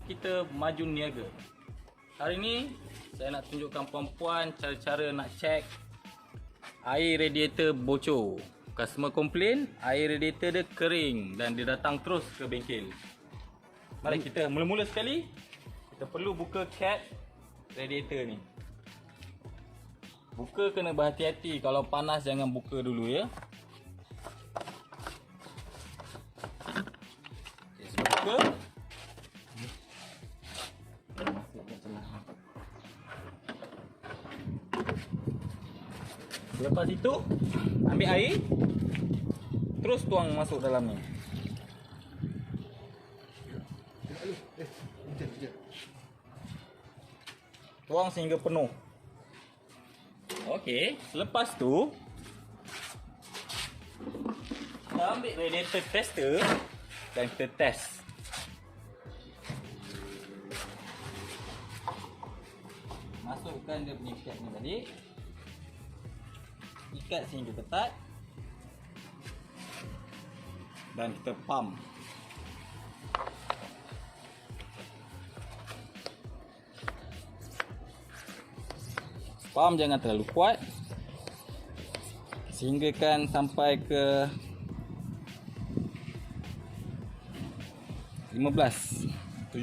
kita maju niaga. Hari ni saya nak tunjukkan puan-puan cara-cara nak check air radiator bocor. Customer komplain air radiator dia kering dan dia datang terus ke bengkel. Mari kita mula-mula sekali kita perlu buka cap radiator ni. Buka kena berhati-hati, kalau panas jangan buka dulu ya. Buka. Lepas itu ambil air, terus tuang masuk dalam ni. Tuang sehingga penuh. Okey, selepas tu kita ambil radiator tester dan kita test. Masukkan dia punya cap ni tadi. Ikat sehingga ketat. Dan kita pump. Pump jangan terlalu kuat. Sehinggakan sampai ke 15, 17.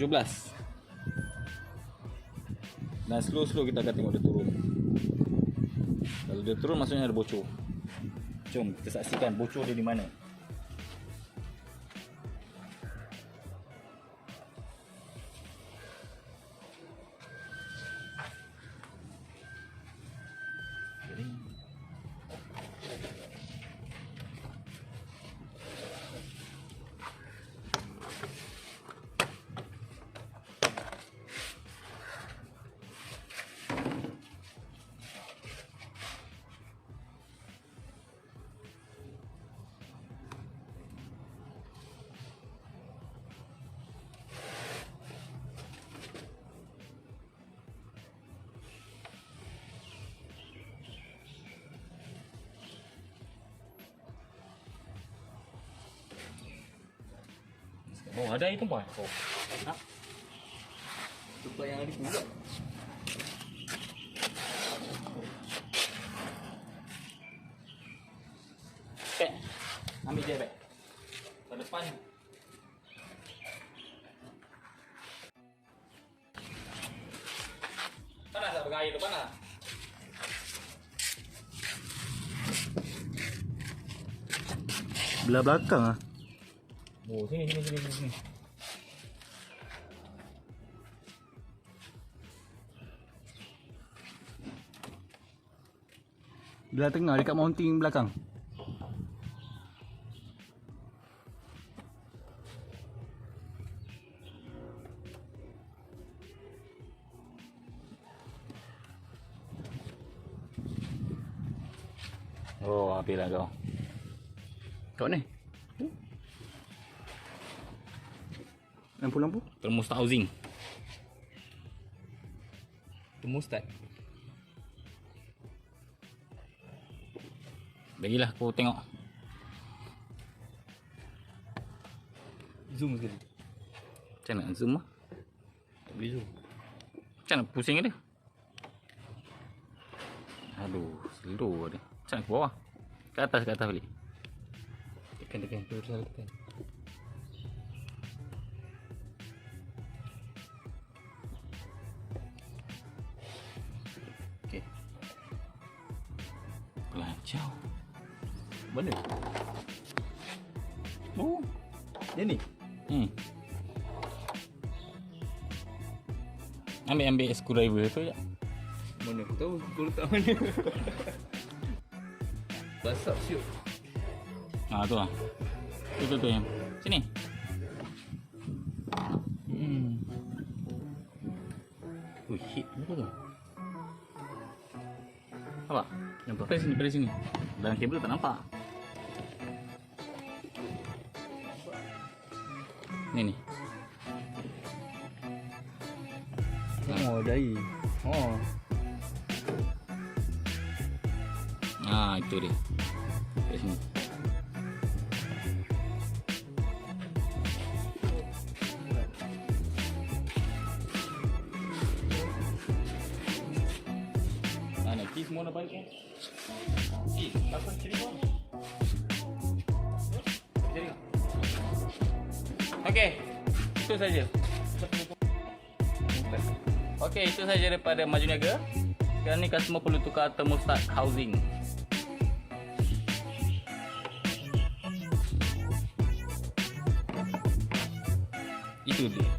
Dan slow-slow kita akan tengok dia turun. Kalau dia turun maksudnya ada bocor. Jom kita saksikan bocor dia di mana. Oh, ada air tumpah. Oh. Nak. Tumpah yang ada pula. Pek. Ambil dia pek. Ke depan. Panas tak pegang air tu panas? Belah belakang ah. Oh, sini. Belah tengah dekat mounting belakang. Oh, habis lah kau. Kat ni. Lampu-lampu? Termostat housing. Termostat. Bagilah aku tengok. Zoom sekali. Macam nak zoom lah? Tak boleh zoom. Macam nak pusing dia? Aduh, slow dia. Macam nak ke bawah? Ke atas balik? Tekan. Terus tekan. Okey. Pelancau. Mana? Oh, Dia ni? Ambil screwdriver tu je. Mana aku tahu kau letak mana. Passat siup. Tu lah. Tu yang sini. Oh shit, apa tu? Apa? Nampak? Pada sini. Dalam kabel tak nampak. Ni. Oh, ada air. Oh. Itu dia. Kat sini. semua nak balik kan? Apa ciri kau? Ciri kau? Okey, itu saja. Okey, itu saja daripada Maju Niaga. Sekarang ni customer perlu tukar thermostat housing. Itu dia.